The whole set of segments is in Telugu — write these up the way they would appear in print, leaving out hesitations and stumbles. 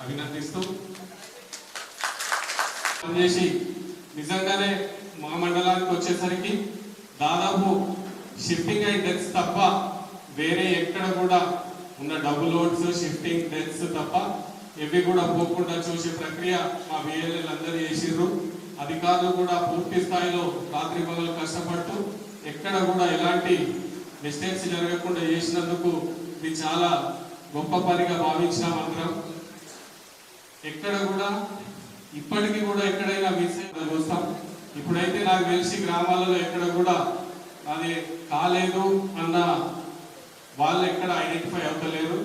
అభినందిస్తూ పనిచేసి నిజంగానే మా మండలానికి వచ్చేసరికి దాదాపు షిఫ్టింగ్ అయి డెత్స్ తప్ప వేరే ఎక్కడ కూడా ఉన్న డబుల్ లోడ్స్ షిఫ్టింగ్ డెత్స్ తప్ప ఇవి కూడా పోకుండా చూసే ప్రక్రియ మా బిఎల్ఎల్ అందరూ చేసిర్రు. అధికారులు కూడా పూర్తి స్థాయిలో రాత్రి పగలు కష్టపడుతూ ఎక్కడ కూడా ఎలాంటి మిస్టేక్స్ జరగకుండా చేసినందుకు ఇది చాలా గొప్ప పనిగా భావించినాం అందరం. ఎక్కడ కూడా ఇప్పటికీ కూడా ఎక్కడైనా మిస్ చూస్తాం. ఇప్పుడైతే నాకు తెలిసి గ్రామాలలో ఎక్కడ కూడా అది కాలేదు అన్న వాళ్ళు ఎక్కడ ఐడెంటిఫై అవుతలేరు.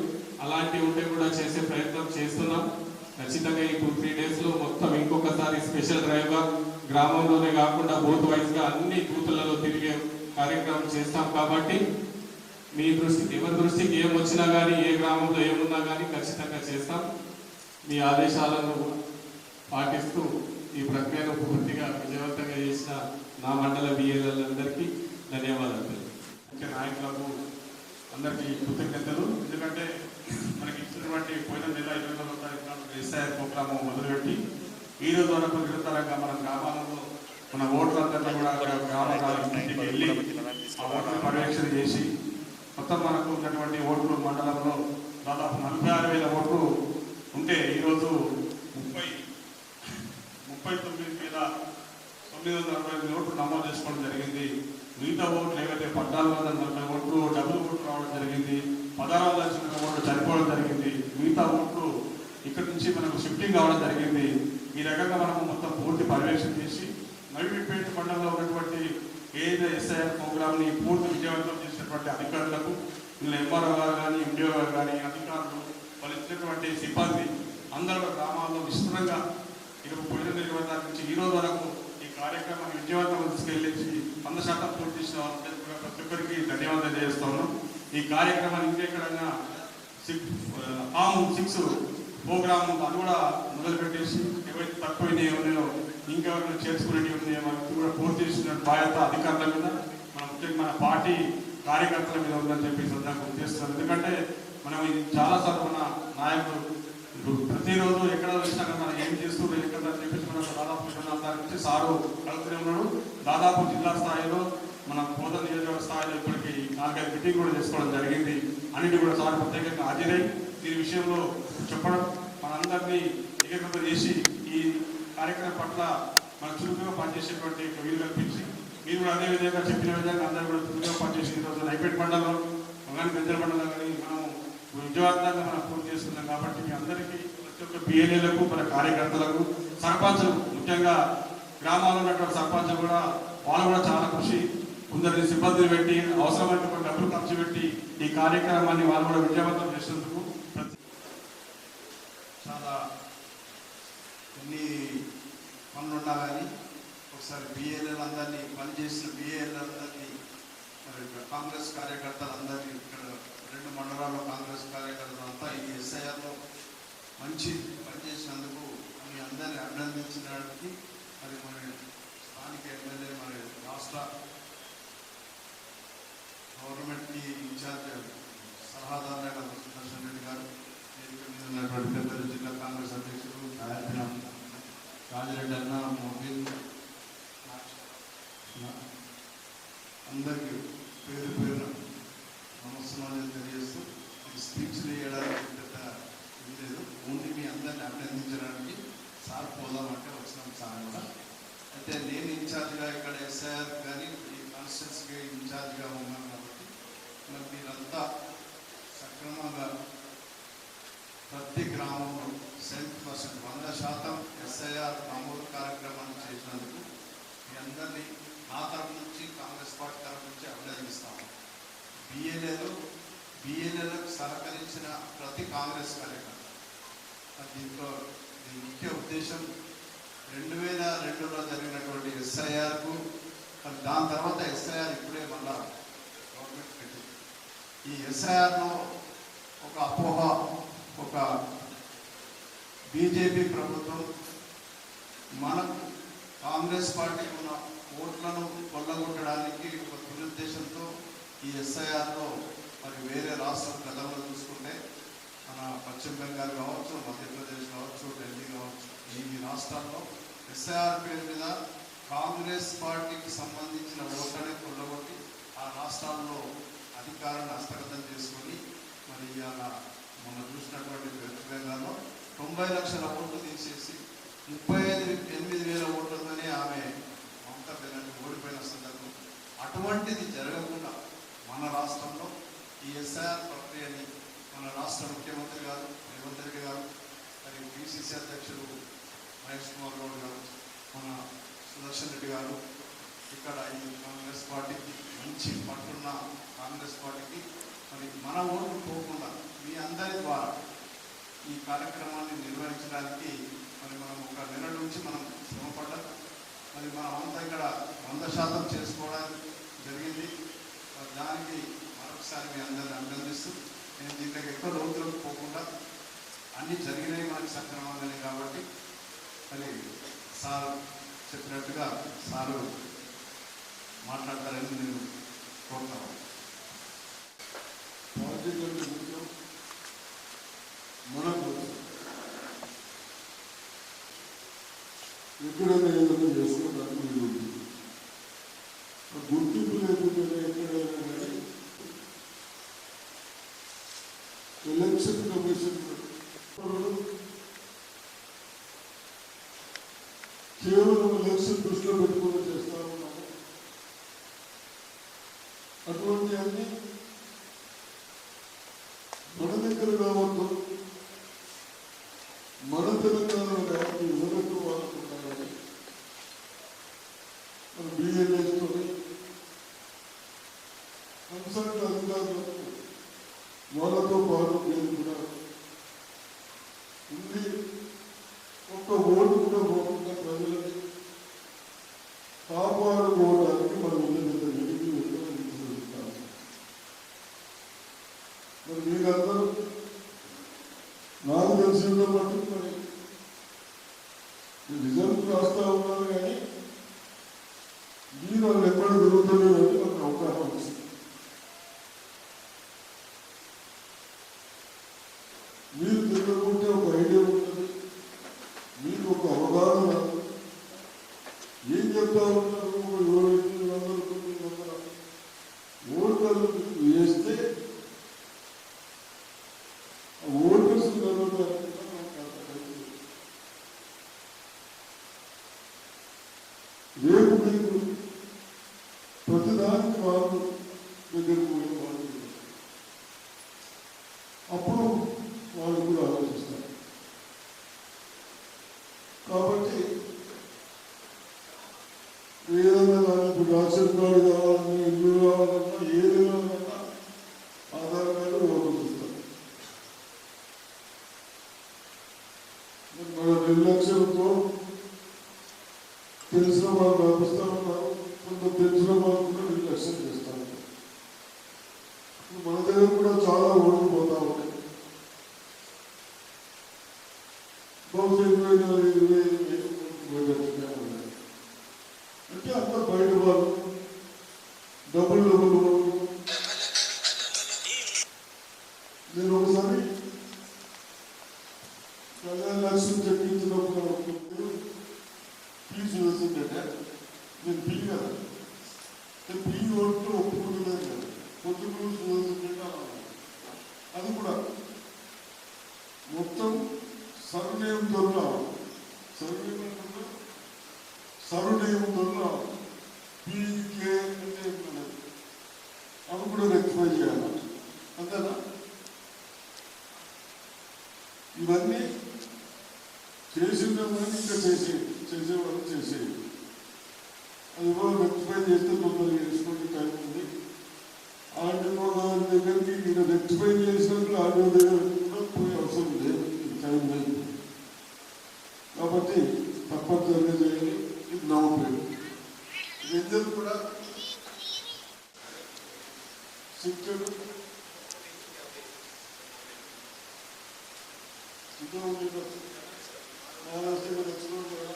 అలాంటివి ఉంటే కూడా చేసే ప్రయత్నం చేస్తున్నాం. ఖచ్చితంగా ఈ 2-3 డేస్లో మొత్తం ఇంకొకసారి స్పెషల్ డ్రైవ్గా గ్రామంలోనే కాకుండా బూత్ వైజ్గా అన్ని బూతులలో తిరిగే కార్యక్రమం చేస్తాం. కాబట్టి మీ దృష్టికి ఎవరి దృష్టికి ఏం వచ్చినా కానీ ఏ గ్రామంలో ఏమున్నా కానీ ఖచ్చితంగా చేస్తాం. మీ ఆదేశాలను పాటిస్తూ ఈ ప్రక్రియను పూర్తిగా విజయవంతంగా చేసిన నా మండల బిఎల్ఎల్ అందరికీ ధన్యవాదాలు. ముఖ్య నాయకులకు అందరికీ కృతజ్ఞతలు. ఎందుకంటే మనకి ఇచ్చినటువంటి పోయిన నెల 29వ తారీఖున ఎస్ఐఆర్ ప్రోగ్రాము మొదలుపెట్టి ఈ రోజు వరకు నిరంతరంగా మన గ్రామాలలో మన ఓట్లందరినీ కూడా గ్రామానికి వెళ్ళి ఆ ఓట్లను పర్యవేక్షణ చేసి మొత్తం మనకు ఉన్నటువంటి ఓట్లు మండలంలో దాదాపు 46,000 ఓట్లు ఉంటే ఈరోజు 39,945 ఓట్లు నమోదు చేసుకోవడం జరిగింది. మిగతా ఓట్లు ఏవైతే 1440 ఓట్లు డబుల్ ఓట్లు రావడం జరిగింది. 16,000 ఓట్లు చనిపోవడం జరిగింది. మిగతా ఓట్లు ఇక్కడి నుంచి మనకు షిఫ్టింగ్ కావడం జరిగింది. ఈ రకంగా మనము మొత్తం పూర్తి పర్యవేక్షణ చేసి నవీపేట మండలంలో ఉన్నటువంటి ఏదైతే ఎస్ఐఆర్ ప్రోగ్రామ్ని పూర్తి విజయవంతం చేసినటువంటి అధికారులకు వీళ్ళ ఎంఆర్ఓ గారు కానీ ఎండిఓ గారు కానీ అధికారులు వాళ్ళు ఇచ్చినటువంటి సిబ్బంది అందరూ గ్రామాల్లో విస్తృతంగా పోయిన 20 తారీఖు నుంచి ఈ రోజు వరకు ఈ కార్యక్రమాన్ని విజయవంతం తీసుకెళ్ళేసి 100% పూర్తి చేసిన ప్రతి ఒక్కరికి ధన్యవాదాలు చేస్తున్నాం. ఈ కార్యక్రమాన్ని ఇంకెక్కడైనా 6 ప్రోగ్రామ్ అది కూడా మొదలుపెట్టేసి ఎవరైతే తక్కువైనాయి ఉన్నాయో ఇంకెవరైనా చేర్చుకునేవి ఉన్నాయో మనకి కూడా పూర్తి చేసిన బాధ్యత అధికారుల మీద మన ముఖ్యంగా మన పార్టీ కార్యకర్తల మీద ఉందని చెప్పి సందర్భంగా గుర్తిస్తున్నాం. ఎందుకంటే మనం ఇది చాలాసార్లు మన నాయకులు ప్రతిరోజు ఎక్కడ వచ్చినా మనం ఏం చేస్తున్నారు ఎక్కడ అని చెప్పేసి మనం దాదాపు 24 తారీఖు నుంచి సారు కలుగుతూనే ఉన్నాడు. దాదాపు జిల్లా స్థాయిలో మన బోధ నియోజకవర్గ స్థాయిలో ఇప్పటికీ 4-5 మీటింగ్ కూడా చేసుకోవడం జరిగింది. అన్నిటి కూడా సార్ ప్రత్యేకంగా హాజరై దీని విషయంలో చెప్పడం మనందరినీ ఏకీకృతం చేసి ఈ కార్యక్రమం పట్ల మన చురుకుగా పనిచేసేటువంటి వీలు కల్పించి మీరు కూడా అదే విధంగా చెప్పిన విధంగా అందరూ కూడా చురుకుగా పనిచేసి ఈరోజు నైపేట మండలం కానీ పెద్దల మండలం కానీ మనం విజయవంతంగా మనం పూర్తి చేస్తున్నాం. కాబట్టి మీ అందరికీ ప్రతి ఒక్క బిఎల్ఏలకు మన కార్యకర్తలకు సర్పంచులు ముఖ్యంగా గ్రామాల్లో ఉన్నటువంటి సర్పంచులు కూడా వాళ్ళు కూడా చాలా కృషి కొందరిని సిబ్బందిని పెట్టి అవసరమైన డబ్బులు ఖర్చు పెట్టి ఈ కార్యక్రమాన్ని వాళ్ళు కూడా విజయవంతం చేసేందుకు చాలా ఎన్ని పనులు ఉన్నా కానీ ఒకసారి బిఎల్ఎల్ అందరినీ పనిచేసిన బిఎల్ఎల్ అందరినీ మరి కాంగ్రెస్ కార్యకర్తలందరినీ ఇక్కడ 2 మండలాల్లో కాంగ్రెస్ కార్యకర్తలంతా ఈ ఎస్ఐఆర్లో మంచి పనిచేసినందుకు మీ అందరినీ అభినందించడానికి మరి మన స్థానిక ఎమ్మెల్యే మరి రాష్ట్ర గవర్నమెంట్కి ఇన్ఛార్జ్ సలహాదారులైన సుదర్శన్ రెడ్డి గారు, ఉన్నటువంటి పెద్దలు జిల్లా కాంగ్రెస్ అధ్యక్షులు రాజిరెడ్డి అన్న మోబిన్ అందరికీ పేరు పేరున నమస్కారాలు తెలియజేస్తూ స్పీచ్లు వేయడానికి పెద్ద ఇది లేదు, ఓన్లీ మీ అందరిని అభినందించడానికి సార్ పోదామంటే వచ్చినాం సార్ కూడా. అయితే నేను ఇన్ఛార్జ్గా ఇక్కడ ఎస్ఐఆర్ కానీ ఈ కాన్స్టిట్యూన్సీకి ఇన్ఛార్జ్గా ఉన్నాను కాబట్టి మరి మీరంతా సక్రమంగా ప్రతి గ్రామంలో 100% ఎస్ఐఆర్ నమోదు కార్యక్రమాన్ని చేసినందుకు మీ అందరినీ నా తరఫు నుంచి కాంగ్రెస్ పార్టీ తరఫు నుంచి అభినందిస్తాము. బిఎల్ఏలకు సహకరించిన ప్రతి కాంగ్రెస్ కార్యకర్త దీంట్లో దీని ముఖ్య ఉద్దేశం 2002లో జరిగినటువంటి ఎస్ఐఆర్కు దాని తర్వాత ఎస్ఐఆర్ ఇప్పుడే మళ్ళా గవర్నమెంట్ పెట్టింది. ఈ ఎస్ఐఆర్లో ఒక అపోహ, ఒక బీజేపీ ప్రభుత్వం మనకు కాంగ్రెస్ పార్టీకి ఉన్న ఓట్లను కొల్లగొట్టడానికి ఒక దురుద్దేశంతో ఈ ఎస్ఐఆర్లో మరి వేరే రాష్ట్రం గతంలో చూసుకుంటే మన పశ్చిమ బెంగాల్ కావచ్చు, మధ్యప్రదేశ్ కావచ్చు, ఢిల్లీ కావచ్చు, ఈ రాష్ట్రాల్లో ఎస్ఐఆర్ పేరు మీద కాంగ్రెస్ పార్టీకి సంబంధించిన ఓట్లనే కొల్లగొట్టి ఆ రాష్ట్రాల్లో అధికారాన్ని హస్తగతం చేసుకొని మరి ఇవాళ మొన్న చూసినటువంటి వెస్ట్ బెంగాల్లో 90 లక్షల ఓట్లు తీసేసి 38,000 ఓట్లతోనే ఆమె మమతా బెనర్జీ ఓడిపోయిన సందర్భం. అటువంటిది జరగకుండా మన రాష్ట్రంలో ఈ ఎస్ఐఆర్ ప్రక్రియని మన రాష్ట్ర ముఖ్యమంత్రి గారు రేవంత్ రెడ్డి గారు, మరి పిసిసి అధ్యక్షులు మహేష్ కుమార్ గౌడ్ గారు, మన సుదర్శన్ రెడ్డి గారు, ఇక్కడ ఈ కాంగ్రెస్ పార్టీకి మంచి పట్టున్న కాంగ్రెస్ పార్టీకి మరి మన ఓటు పోకుండా మీ అందరి ద్వారా ఈ కార్యక్రమాన్ని నిర్వహించడానికి మరి మనం ఒక నెల నుంచి మనం శ్రమపడ్డాం. మరి మనం అంతా ఇక్కడ 100% చేసుకోవడానికి జరిగింది. దానికి మరొకసారి మీ అందరిని అభినందిస్తూ నేను దీంట్లోకి ఎక్కువ లోతులకు పోకుండా అన్నీ జరిగినాయి మనకి సక్రమంగానే కాబట్టి మరి సార్ చెప్పినట్టుగా సారు మాట్లాడతారని నేను కోరుతాను. పార్టీ కంటే ముఖ్యం మన కోసం. ఎక్కడైనా ఏదైనా చేసుకోవడానికి వీలు ఉంటుంది. గుర్తింపు లేకపోతే ఎక్కడైనా కానీ ఎలక్షన్ కమిషన్ కేవలం ఎలక్షన్ దృష్టిలో పెట్టుకుని చేస్తా ఉన్నాము. అటువంటి అన్ని మన దగ్గర కావద్దు, మన తెలంగాణలో కావద్దు, ఎవరికి వాడుకుంటారని మన బిఎల్ఏతో కన్సల్ట్ అధికారులకు వాళ్ళతో పాటు నేను కూడా ఉంది. ఒక్క ఓటు కూడా పోకుండా ప్రజలని కాపాడుకోవడానికి మనం ఇంత వెలిగి వెళ్ళాలి. మరి మీరందరూ నాకు తెలిసిన మటుకు మరి రిజల్ట్ రాస్తా ఉన్నారు కానీ మీరు వాళ్ళు ఎక్కడ జరుగుతున్నారని మనకు అవగాహన వచ్చింది. మీరు తిరగకుంటే ఒక ఐడియా ఉంటుంది, మీకు ఒక అవగాహన. ఏం చెప్తా ఉన్నారు? 700-800 ఓటర్లు వేస్తే ఆ ఓటర్స్ రేపు మీకు ప్రతిదానికి వాళ్ళు దగ్గరకు పోయే వాళ్ళు అప్పుడు వాళ్ళు కూడా ఆలోచిస్తారు. కాబట్టి ఏదైనా కానీ ఇప్పుడు రేషన్ కార్డు కావాలన్నా, ఇల్లు కావాలన్నా, ఏదైనా ఆధార్ కార్డు ఓటు చూస్తారు. మన నిర్లక్ష్యంతో తెలిసిన వాళ్ళు రాపిస్తూ ఉన్నారు, కొంత తెలిసిన వాళ్ళు కూడా నిర్లక్ష్యం చేస్తూ ఉంటారు. మన దగ్గర కూడా చాలా ఓట్లు పోతా ఉంటాయి. బహుశా 20,000 అంటే అంత బయట వాళ్ళు డబుల్ ఓట్లు. నేను ఒకసారి కళ్యాణ లక్ష్యం చెప్పించినప్పుడు ఫీజు వేసిందంటే నేను పీ కదా, పీ ఓట్లు ఒప్పుకుంటున్నాను కదా, పొద్దుకు వేసిందంటే అది కూడా మొత్తం సర్వనేయంతో సర్వనేయంతో పీకే అంటే అవి కూడా రెక్టిఫై చేయాలి. అంతేనా? ఇవన్నీ చేసిందని ఇంకా చేసేవాళ్ళు చేసేది. అది కూడా రెక్టిఫై చేస్తే తొందరగా చేసుకుంటే టైం ఉంది. ఆర్డీఓ గారి దగ్గరికి ఈయన రెక్టిఫై చేసినట్లు ఆర్డీఓ దగ్గర కూడా పోయే అవసరం లేదు, టైం లేదు. కాబట్టి తప్పనిసరిగా చేయాలి. ఇది నవ్వుపోయింది. ఇద్దరు కూడా శిక్షణ మహారాష్ట్ర తెచ్చుకోవడం కదా,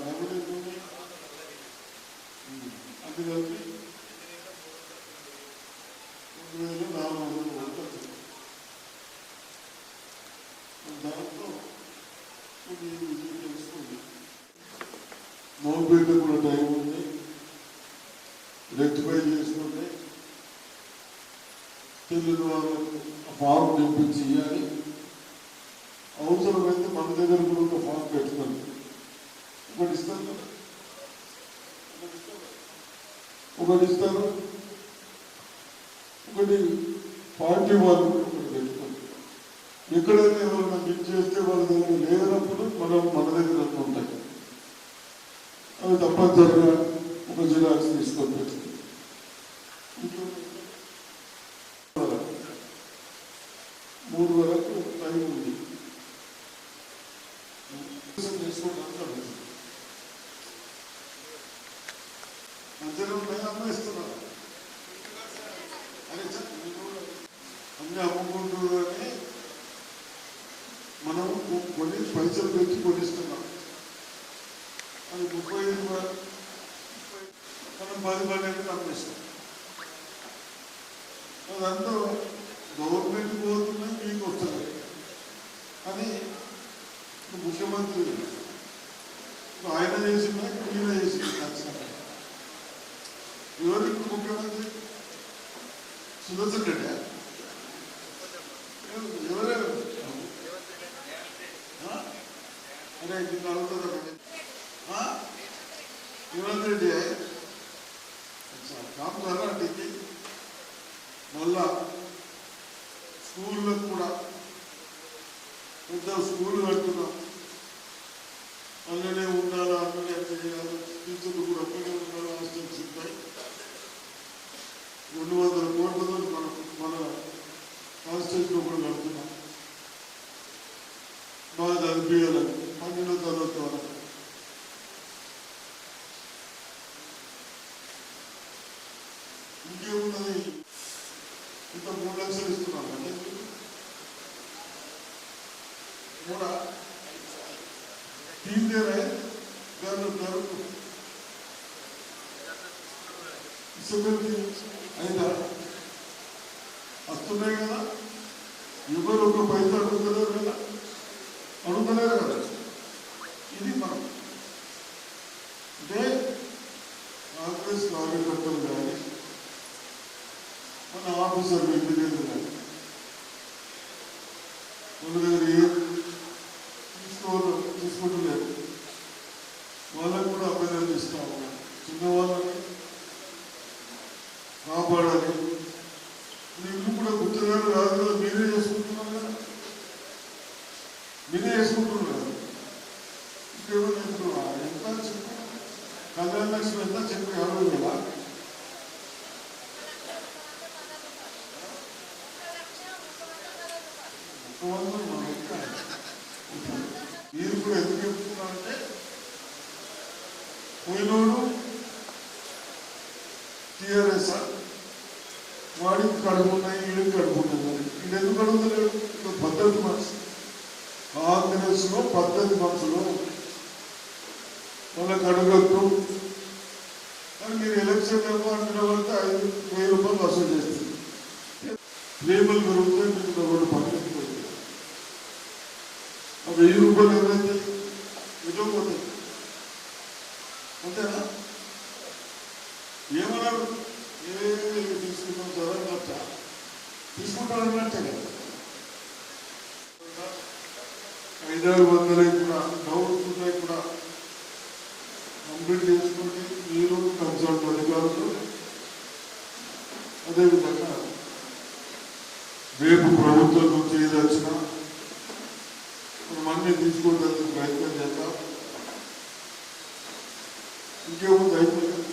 డబ్బులు అది కలిపి 2,400 ఓట్లు వచ్చింది. దాంట్లో కొన్ని విజయం తెలుసుకుంది. మౌన్పేట కూడా టైం ఉంది, రెక్టిఫై చేసుకుంటే తెలియని వాళ్ళకు ఫామ్ నింపించి ఇవ్వాలి. అవసరమైతే మన దగ్గర కూడా ఒక ఫామ్ పెట్టుకోండి. ఒకటి ఇస్తాను కదా, ఒకటి ఇస్తాను, ఒకటి పార్టీ వాళ్ళు ఒకటి పెట్టుకోండి. ఎక్కడైనా ఎవరైనా బిల్ చేస్తే వాళ్ళ దగ్గర లేనప్పుడు మన దగ్గర ఉంటాయి. అవి తప్పనిసరిగా ఒక జిరాక్స్ తీసుకొని పెట్టుకోండి. 3 వరకు టైం ఉంది. మధ్యలో అమ్మేస్తున్నారు అరే అన్ని అమ్ముకుంటూనే మనం కొన్ని పైసలు పెట్టి కొనిస్తున్నాం. అది 35 మనం 10-12 అమ్మేస్తాం. అదంతా గవర్నమెంట్ పోతున్నాయి, మీకు వస్తున్నాయి అని ముఖ్యమంత్రి ఆయన చేసిన ఈయన చేసిన ఖచ్చితంగా. ఎవరు ఇప్పుడు ముఖ్యమంత్రి? సుదర్శన్ రెడ్డి. ఎవరెవరు? అరే దీన్ని అడుగుతుందా? రేవంత్ రెడ్డి काम करा टिकी మళ్ళా స్కూళ్ళకు కూడా పెద్ద స్కూల్ కట్టున్నాం. అందులోనే ఉండాలా, అందులోనే ఎంత చేయాలి, టీచర్లు కూడా అక్కడే ఉండాలి. హాస్టల్స్ ఉంటాయి. 200 కోట్లతో మన కాన్స్టిట్యూషన్లో కూడా కడుతున్నాం. బాగా చదివించాలని 12వ తరగతి వరకు. ఇంకేమున్నది? ఇంత 3 లక్షలు ఇస్తున్నాం అంటే కూడా तीन दे रहे అయినా వస్తున్నాయి కదా. ఎవరు ఒక పైస అడుగుతలేరు కదా, అడుగుతలేరు కదా. ఇది మనం అంటే కాంగ్రెస్ కార్యకర్తలు కానీ మన ఆఫీసర్లు ఇంజనీర్లు కానీ మన దగ్గర ఏం తీసుకుంటలేదు. వాళ్ళకు కూడా అభ్యర్థన ఇస్తా ఉన్నాం. చిన్నవాళ్ళని కాపాడాలి. ఇల్లు కూడా గుర్తుగారు కాదు కదా, మీరే చేసుకుంటున్నారు కదా, మీరే చేసుకుంటున్నారు కదా. ఇంకేమో చెప్తున్నారు ఎంత చెప్పు, కళ్యాణ లక్ష్మి ఎంత చెప్పి 50,000 మీరు కూడా ఎందుకు చెప్తున్నారంటే పోయినోడు టీఆర్ఎస్ వాడికి కడుపున్నాయి, వీడికి కడుపున్నాయి. వీడు ఎందుకు అడుగుతలేడు? పద్ధతి మనసు. కాంగ్రెస్ లో పద్ధతి మనసులో వాళ్ళకి అడగద్దు కానీ మీరు ఎలక్షన్ అంటున్న వరకు 5,000 రూపాయలు వసూలు చేస్తుంది. లేబుల్ పెరుగుతాయి, మీకు ఒకటి పక్కకి పోయింది. ఆ 1000 రూపాయలు ఎవరైతే ఇవ్వకపోతే అంతేనా? ఏమన్నారు? తీసుకుంటాం చదవనట్ట తీసుకుంటారన్నట్టే కదా. 500 కూడా డౌట్స్ ఉన్నాయి కూడా కంప్లీట్ చేసుకుంటే మీరు కన్సల్ట్ అధికారులు అదేవిధంగా రేపు ప్రభుత్వం నుంచి ఏది వచ్చినా మనం అన్నీ తీసుకోవడానికి ప్రయత్నం చేద్దాం. ఇంకేముంది అయిపోయింది.